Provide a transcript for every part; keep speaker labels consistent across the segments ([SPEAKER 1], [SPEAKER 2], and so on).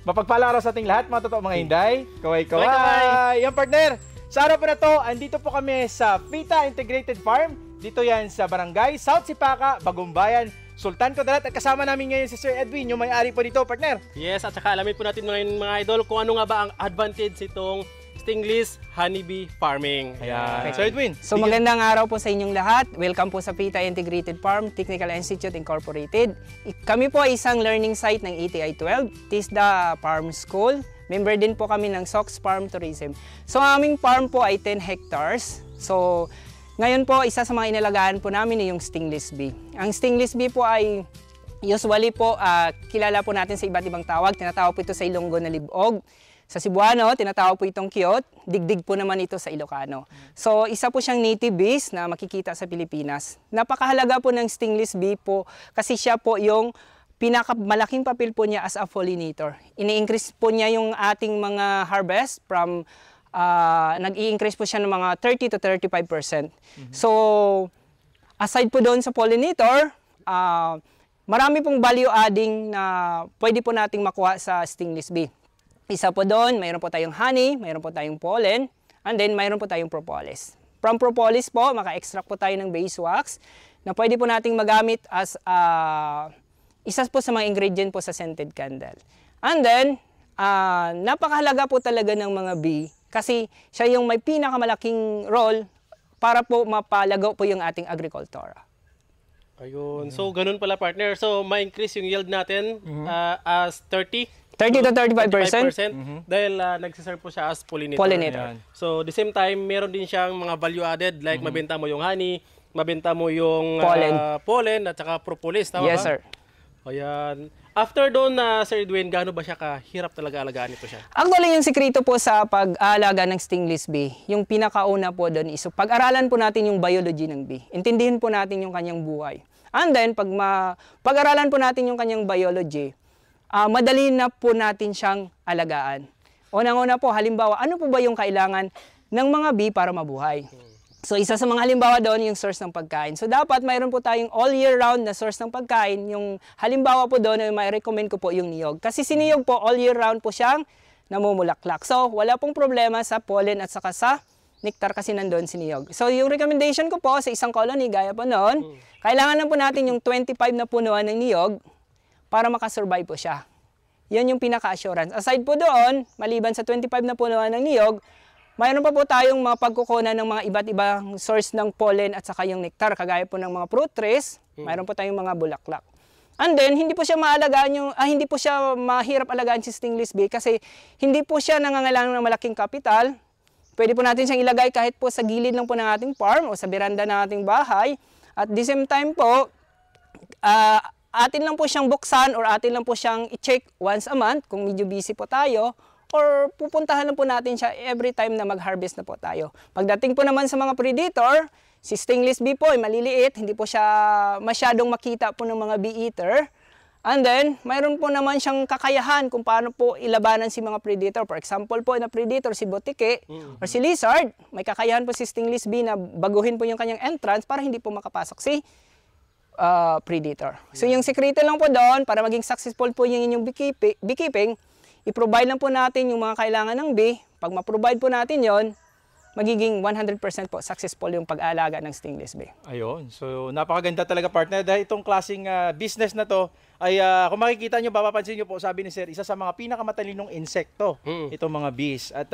[SPEAKER 1] Mapagpalang araw sa ating lahat, mga totoo mga hinday. Kaway-kaway! Yan partner, sa araw po na to, andito po kami sa Vita Integrated Farm. Dito yan sa Barangay South Sipaka, Bagumbayan, Sultan Kudarat. At kasama namin ngayon si Sir Edwin, yung may-ari po dito, partner.
[SPEAKER 2] Yes, at saka alamin po natin ngayon mga idol kung ano nga ba ang advantage itong stingless honeybee farming.
[SPEAKER 1] Ayan. Sir Edwin.
[SPEAKER 3] So magandang araw po sa inyong lahat. Welcome po sa Vita Integrated Farm Technical Institute Incorporated. Kami po ay isang learning site ng ATI 12. TISDA Farm School. Member din po kami ng SOX Farm Tourism. So ang aming farm po ay 10 hectares. So ngayon po isa sa mga inalagaan po namin ay yung stingless bee. Ang stingless bee po ay usually po kilala po natin sa iba't ibang tawag. Tinatawag po ito sa Ilonggo na libog. Sa Cebuano, tinatawag po itong kiyot, digdig po naman ito sa Ilocano. So, isa po siyang native bees na makikita sa Pilipinas. Napakahalaga po ng stingless bee po kasi siya po yung pinakamalaking papel po niya as a pollinator. Ini-increase po niya yung ating mga harvest from, nag-i-increase po siya ng mga 30 to 35%. So, aside po doon sa pollinator, marami pong value adding na pwede po nating makuha sa stingless bee. Isa po doon, mayroon po tayong honey, mayroon po tayong pollen, and then mayroon po tayong propolis. From propolis po, maka-extract po tayo ng beeswax na pwede po nating magamit as isa po sa mga ingredient po sa scented candle. And then, napakahalaga po talaga ng mga bee kasi siya yung may pinakamalaking role para po mapalago po yung ating agrikultura.
[SPEAKER 2] Ayun. So, ganun pala partner. So, ma-increase yung yield natin as 30
[SPEAKER 3] to 35%.
[SPEAKER 2] Dahil nagsiserve po siya as pollinator.
[SPEAKER 3] Pollinator.
[SPEAKER 2] So, the same time, meron din siyang mga value added like mabenta mo yung honey, mabenta mo yung pollen at saka propolis. Tama
[SPEAKER 3] Yes,
[SPEAKER 2] ba?
[SPEAKER 3] sir.
[SPEAKER 2] Ayan. After doon Sir Edwin, gaano ba siya kahirap talaga alagaan ito siya?
[SPEAKER 3] Actually, yung sekreto po sa pag-aalaga ng stingless bee, yung pinakauna po doon is pag-aralan po natin yung biology ng bee. Intindihin po natin yung kanyang buhay. And then, pag-aralan po natin yung kanyang biology, madali na po natin siyang alagaan. Unang-una po, halimbawa, ano po ba yung kailangan ng mga bee para mabuhay? So, isa sa mga halimbawa doon yung source ng pagkain. So, dapat mayroon po tayong all year round na source ng pagkain. Yung halimbawa po doon, may recommend ko po yung niyog. Kasi si niyog po, all year round po siyang namumulaklak. So, wala pong problema sa pollen at saka sa nectar kasi nandun si niyog. So, yung recommendation ko po sa isang colony, gaya po noon, kailangan lang po natin yung 25 na punuan ng niyog para makasurvive po siya. Yan yung pinaka-assurance. Aside po doon, maliban sa 25 na punuan ng niyog, mayroon pa po tayong mga pagkukunan ng mga iba't ibang source ng pollen at saka yung nectar, kagaya po ng mga fruit trees, mayroon po tayong mga bulaklak. And then, hindi po siya hindi po siya mahirap alagaan si stingless bee kasi hindi po siya nangangailangan ng malaking kapital. Pwede po natin siyang ilagay kahit po sa gilid lang po ng ating farm o sa beranda ng ating bahay. At the same time po, atin lang po siyang buksan or atin lang po siyang i-check once a month kung medyo busy po tayo or pupuntahan lang po natin siya every time na mag-harvest na po tayo. Pagdating po naman sa mga predator, si stingless bee po ay maliliit, hindi po siya masyadong makita po ng mga bee eater. And then, mayroon po naman siyang kakayahan kung paano po ilabanan si mga predator. For example po na predator, si botike or si lizard, may kakayahan po si stingless bee na baguhin po yung kanyang entrance para hindi po makapasok si predator. So yung sekreto lang po doon, para maging successful po yung inyong beekeeping, i-provide lang po natin yung mga kailangan ng bee. Pag ma-provide po natin yon, magiging 100% po successful yung pag-aalaga ng stingless bee.
[SPEAKER 1] Ayun. So napakaganda talaga partner dahil itong klaseng business na to ay kung makikita nyo, mapapansin nyo po, sabi ni Sir, isa sa mga pinakamatalinong insekto itong mga bees. At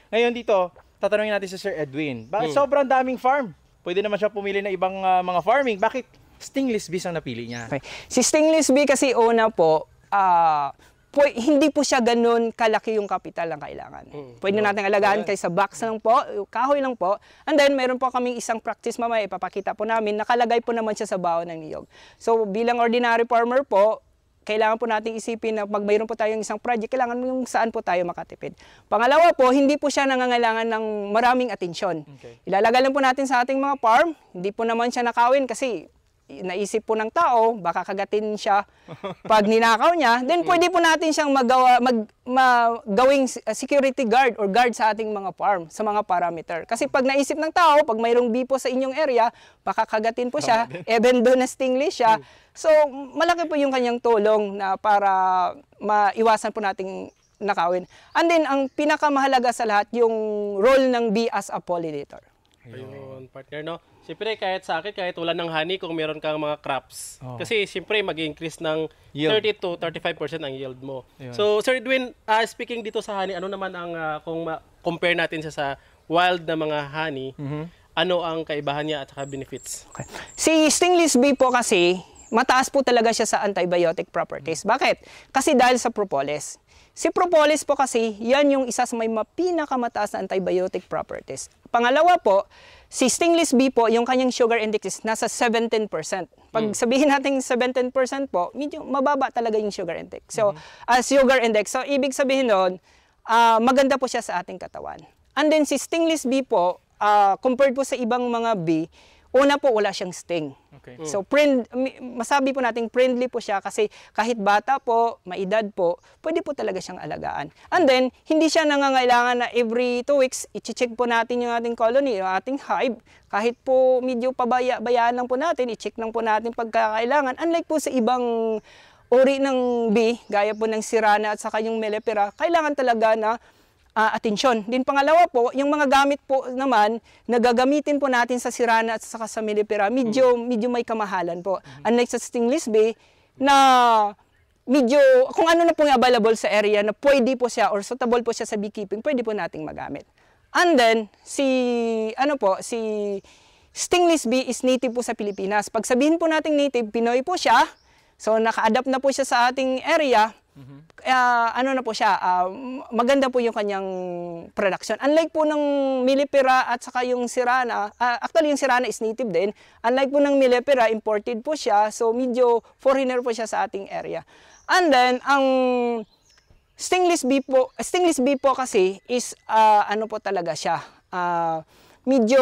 [SPEAKER 1] ngayon dito, tatanungin natin si Sir Edwin, bakit sobrang daming farm? Pwede naman siya pumili na ibang mga farming. Bakit stingless bees ang napili niya?
[SPEAKER 3] Okay. Si stingless bee kasi una po, hindi po siya ganun kalaki yung kapital ang kailangan. Pwede natin alagaan kaysa box lang po, kahoy lang po. And then, meron po kaming isang practice mamaya, ipapakita po namin, nakalagay po naman siya sa baon ng niyog. So, bilang ordinary farmer po, kailangan po nating isipin na pag mayroon po tayong isang project, kailangan yung saan po tayo makatipid. Pangalawa po, hindi po siya nangangailangan ng maraming atensyon. Okay. Ilalagay lang po natin sa ating mga farm, hindi po naman siya nakawin kasi naisip po ng tao, baka kagatin siya pag ninakaw niya, then pwede po natin siyang gawing security guard or guard sa ating mga farm, sa mga parameter. Kasi pag naisip ng tao, pag mayroong bee po sa inyong area, baka kagatin po siya, even though na stingless siya. So, malaki po yung kanyang tulong na para maiwasan po nating nakawin. And then, ang pinakamahalaga sa lahat, yung role ng bee as a pollinator.
[SPEAKER 2] Ayun, partner, no? Siyempre, kahit sa akin, kahit wala ng honey, kung meron kang mga crops, kasi siyempre, mag-increase ng
[SPEAKER 1] Yield.
[SPEAKER 2] 30 to 35% ang yield mo.
[SPEAKER 1] Ayun.
[SPEAKER 2] So, Sir Edwin, speaking dito sa honey, ano naman ang, kung compare natin siya sa wild na mga honey, ano ang kaibahan niya at saka benefits?
[SPEAKER 3] Okay. Si stingless bee po kasi, mataas po talaga siya sa antibiotic properties. Bakit? Kasi dahil sa propolis. Si propolis po kasi, yan yung isa sa may pinakamataas na antibiotic properties. Pangalawa po, si stingless bee po, yung kanyang sugar index is nasa 17%. Pag sabihin natin 17% po, medyo mababa talaga yung sugar index. So, sugar index. So, ibig sabihin nun, maganda po siya sa ating katawan. And then, si stingless bee po, compared po sa ibang mga bee, una po, wala siyang sting.
[SPEAKER 1] Okay.
[SPEAKER 3] So, masabi po natin friendly po siya kasi kahit bata po, maedad po, pwede po talaga siyang alagaan. And then, hindi siya nangangailangan na every 2 weeks, i-check po natin yung ating colony, yung ating hive. Kahit po medyo bayaan lang po natin, i-check lang po natin pagkakailangan. Unlike po sa ibang uri ng bee, gaya po ng sirana at saka yung mellifera, kailangan talaga na atensyon. Din pangalawa po, yung mga gamit po naman na gagamitin po natin sa sirana at saka sa mellifera, medyo may kamahalan po. Unlike sa stingless bee na medyo kung ano na po yung available sa area na pwede po siya or suitable po siya sa beekeeping, pwede po nating magamit. And then si stingless bee is native po sa Pilipinas. Pag sabihin po nating native, Pinoy po siya. So naka-adapt na po siya sa ating area. Ano na po siya, maganda po yung kanyang production. Unlike po ng mellifera at saka yung sirana, actually yung sirana is native din. Unlike po ng mellifera, imported po siya. So medyo foreigner po siya sa ating area. And then, ang stingless bee po kasi is, ano po talaga siya, medyo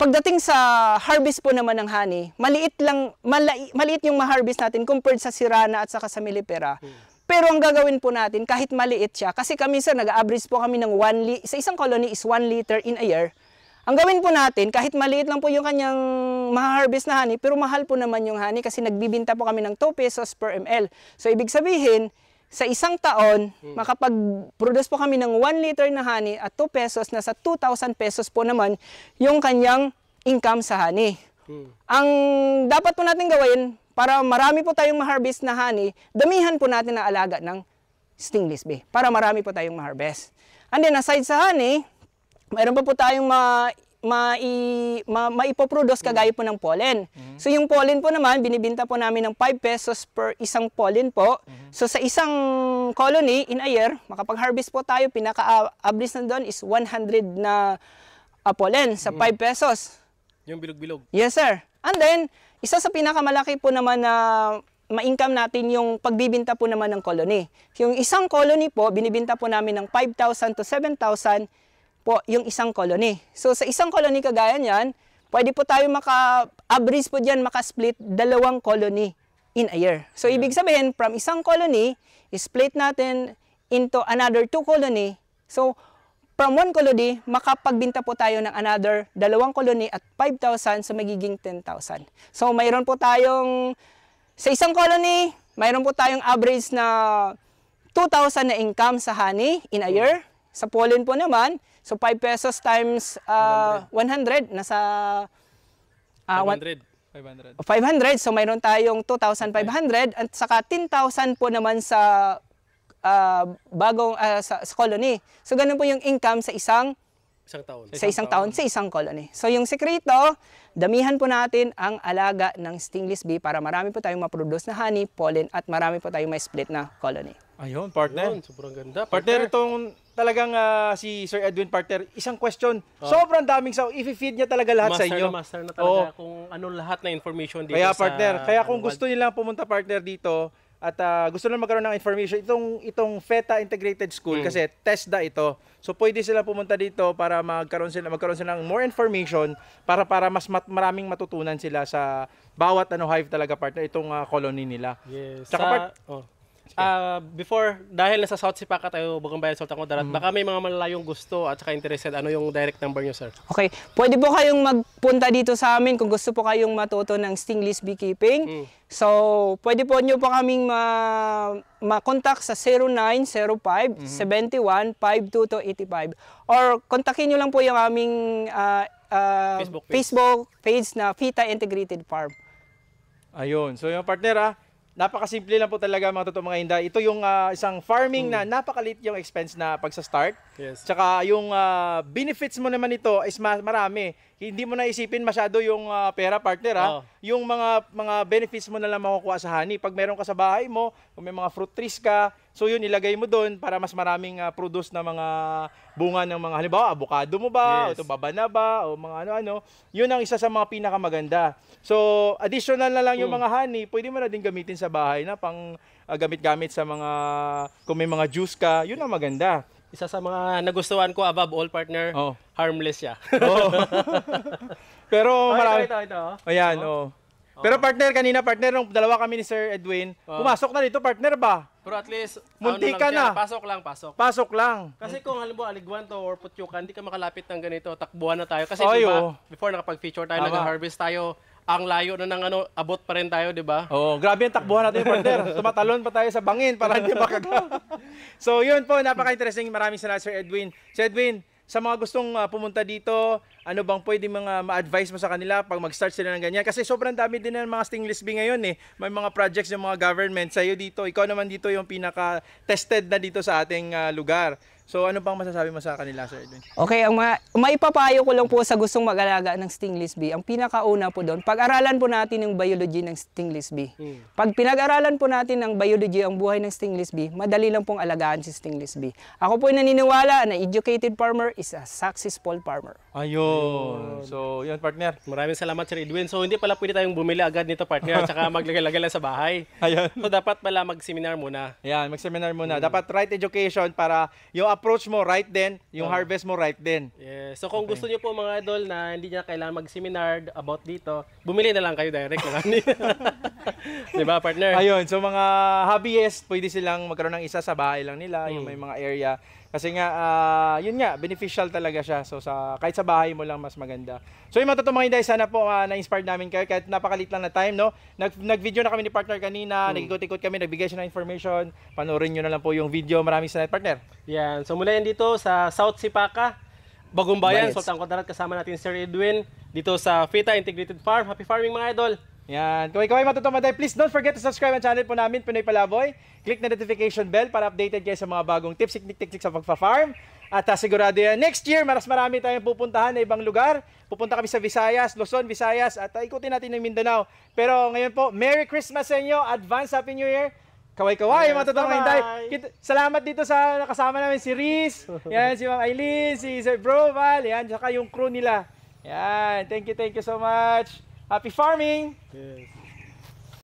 [SPEAKER 3] pagdating sa harvest po naman ng honey, maliit yung ma-harvest natin compared sa sirana at saka sa mellifera. Pero ang gagawin po natin, kahit maliit siya, kasi kami sir, nag-average po kami ng sa isang colony is 1 liter in a year. Ang gawin po natin, kahit maliit lang po yung kanyang ma-harvest na honey, pero mahal po naman yung honey kasi nagbibinta po kami ng 2 pesos per ml. So ibig sabihin, sa isang taon, makapag-produce po kami ng 1 liter na honey at 2 pesos, nasa 2,000 pesos po naman yung kanyang income sa honey. Ang dapat po natin gawin, para marami po tayong ma-harvest na honey, damihan po natin ang alaga ng stingless bee, para marami po tayong ma-harvest. And then aside sa honey, mayroon pa po tayong maipoproduce kagaya po ng pollen. So yung pollen po naman, binibinta po namin ng 5 pesos per isang pollen po. So sa isang colony in a year, makapag-harvest po tayo, pinaka-average na doon is 100 na pollen sa 5 pesos.
[SPEAKER 2] Yung bilog-bilog.
[SPEAKER 3] Yes sir. And then, isa sa pinakamalaki po naman na ma-income natin yung pagbibinta po naman ng colony. Yung isang colony po, binibinta po namin ng 5,000 to 7,000 po yung isang colony. So sa isang colony kagaya niyan, pwede po tayo maka-average po diyan, maka-split 2 colony in a year. So ibig sabihin, from isang colony, split natin into another 2 colony. So from 1 colony, makapagbinta po tayo ng another 2 colony at 5,000, so magiging 10,000. So mayroon po tayong, sa isang colony, mayroon po tayong average na 2,000 na income sa honey in a year. Sa pollen po naman, so 5 pesos times 100, nasa
[SPEAKER 2] 500.
[SPEAKER 3] 500. So mayroon tayong 2,500 at saka 10,000 po naman sa sa colony. So ganun po yung income sa isang
[SPEAKER 2] taon.
[SPEAKER 3] Sa isang taon, sa isang colony. So yung sekreto, damihan po natin ang alaga ng stingless bee para marami po tayong ma-produce na honey, pollen at marami po tayong may split na colony.
[SPEAKER 1] Ayun, partner.
[SPEAKER 2] Yun, sobrang ganda.
[SPEAKER 1] Partner, itong talagang si Sir Edwin, partner, isang question. Sobrang daming i-feed niya talaga lahat sa inyo.
[SPEAKER 2] Master na talaga kung ano lahat na information dito
[SPEAKER 1] kaya
[SPEAKER 2] sa
[SPEAKER 1] partner, kaya kung
[SPEAKER 2] wild.
[SPEAKER 1] gusto nilang pumunta partner dito, at gusto na magkaroon ng information, itong FETA Integrated School kasi TESDA ito. So pwede sila pumunta dito para magkaroon sila ng more information para maraming matutunan sila sa bawat hive talaga partner itong colony nila.
[SPEAKER 2] Yes.
[SPEAKER 1] Tsaka
[SPEAKER 2] Before, dahil nasa South Sipaka tayo, Bagong Bayan, Sultan Kudarat, baka may mga malalayong gusto at saka interested. Ano yung direct number nyo, sir?
[SPEAKER 3] Okay, pwede po kayong magpunta dito sa amin kung gusto po kayong matuto ng stingless beekeeping. So, pwede po nyo po kaming ma-contact sa 0905-71-52285 or kontakin nyo lang po yung aming Facebook page na FETA Integrated Farm.
[SPEAKER 1] Ayun. So yung partner napakasimple lang po talaga mga totoo mga hinday. Ito yung isang farming na napakalit yung expense na pagsa-start.
[SPEAKER 2] Yes.
[SPEAKER 1] Tsaka yung benefits mo naman ito is marami. Hindi mo na isipin masyado yung pera partner Yung mga benefits mo na lang makukuha sa honey. Pag meron ka sa bahay mo, kung may mga fruit trees ka, so yun ilagay mo doon para mas maraming produce na mga bunga ng mga halimbawa avocado mo ba,
[SPEAKER 2] Yes.
[SPEAKER 1] o babana ba, o mga ano-ano. Yun ang isa sa mga pinakamaganda. So additional na lang yung mga honey, pwede mo na din gamitin sa bahay na pang gamit-gamit sa mga kung may mga juice ka, yun ang maganda.
[SPEAKER 2] Isa sa mga nagustuhan ko above all, partner, harmless siya.
[SPEAKER 1] Pero marami.
[SPEAKER 2] Ito.
[SPEAKER 1] Ayan, Pero partner, kanina partner, nung dalawa kami ni Sir Edwin, pumasok na dito partner ba?
[SPEAKER 2] Pero at least,
[SPEAKER 1] Munti
[SPEAKER 2] lang
[SPEAKER 1] ka
[SPEAKER 2] siya,
[SPEAKER 1] na.
[SPEAKER 2] Pasok lang, pasok.
[SPEAKER 1] Pasok lang.
[SPEAKER 2] Kasi kung halimbawa aligwan to or putyukan, hindi ka makalapit ng ganito, takbuhan na tayo. Kasi
[SPEAKER 1] Ay,
[SPEAKER 2] diba, before nakapag-feature tayo,
[SPEAKER 1] Tama.
[SPEAKER 2] nag-harvest tayo, ang layo na ng abot pa rin tayo, di ba?
[SPEAKER 1] Grabe ang takbuhan natin partner. Tumatalon pa tayo sa bangin para hindi makaga. So yun po, napaka-interesting. Maraming salamat Sir Edwin. Sir Edwin, sa mga gustong pumunta dito, ano bang pwede mga ma-advise mo sa kanila pag mag-start sila ng ganyan? Kasi sobrang dami din ng mga stingless bee ngayon May mga projects yung mga government sa'yo dito. Ikaw naman dito yung pinaka-tested na dito sa ating lugar. So ano bang masasabi mo sa kanila, Sir Edwin?
[SPEAKER 3] Okay, ang maipapayo ko lang po sa gustong mag-alaga ng stingless bee, ang pinakauna po doon, pag-aralan po natin yung biology ng stingless bee. Pag pinag-aralan po natin ng biology ang buhay ng stingless bee, madali lang pong alagaan si stingless bee. Ako po ay naniniwala na educated farmer is a successful farmer.
[SPEAKER 1] Ayun. So yun partner.
[SPEAKER 2] Maraming salamat, Sir Edwin. So, hindi pala pwede tayong bumili agad nito, partner, at saka maglagay-lagay lang sa bahay.
[SPEAKER 1] Ayun.
[SPEAKER 2] So, dapat pala mag-seminar muna.
[SPEAKER 1] Ayan, mag-seminar muna. Dapat right education para yung approach mo right din, yung harvest mo right din.
[SPEAKER 2] Yes. So, kung gusto niyo po mga idol na hindi niya kailangan mag-seminar about dito, bumili na lang kayo direct lang. Di ba, partner?
[SPEAKER 1] Ayun, so mga hobbyists, pwede silang magkaroon ng isa sa bahay lang nila, yung may mga area. Kasi nga, yun nga, beneficial talaga siya. So kahit sa bahay mo lang mas maganda. So yung mga totoong mga hinday, sana po na-inspired namin kayo kahit napakalit lang na time, no? Nag-video na kami ni partner kanina, nag-ikot-ikot kami, nagbigay siya ng information. Panoorin nyo na lang po yung video. Maraming salamat, partner.
[SPEAKER 2] Yan. So, mula yan dito sa South Sipaka, Bagong Bayan, Sultan Kudarat, kasama natin Sir Edwin dito sa FETA Integrated Farm. Happy farming mga idol!
[SPEAKER 1] Yan. Kung ikaw ay matutuwa, please don't forget to subscribe ang channel po namin, Pinoy Palaboy. Click na notification bell para updated kayo sa mga bagong tips, technique sa pagpa-farm. At sigurado yan, next year, marami tayong pupuntahan na ibang lugar. Pupunta kami sa Visayas, Luzon, Visayas, at ikutin natin ng Mindanao. Pero ngayon po, Merry Christmas sa inyo, Advance Happy New Year. Kaway-kaway, mga totoong hinday. Salamat dito sa nakasama namin si Riz, yan, si Ma'am Aileen, si Sir Broval, yan, saka yung crew nila. Yan, thank you so much. Happy farming!
[SPEAKER 2] Yes.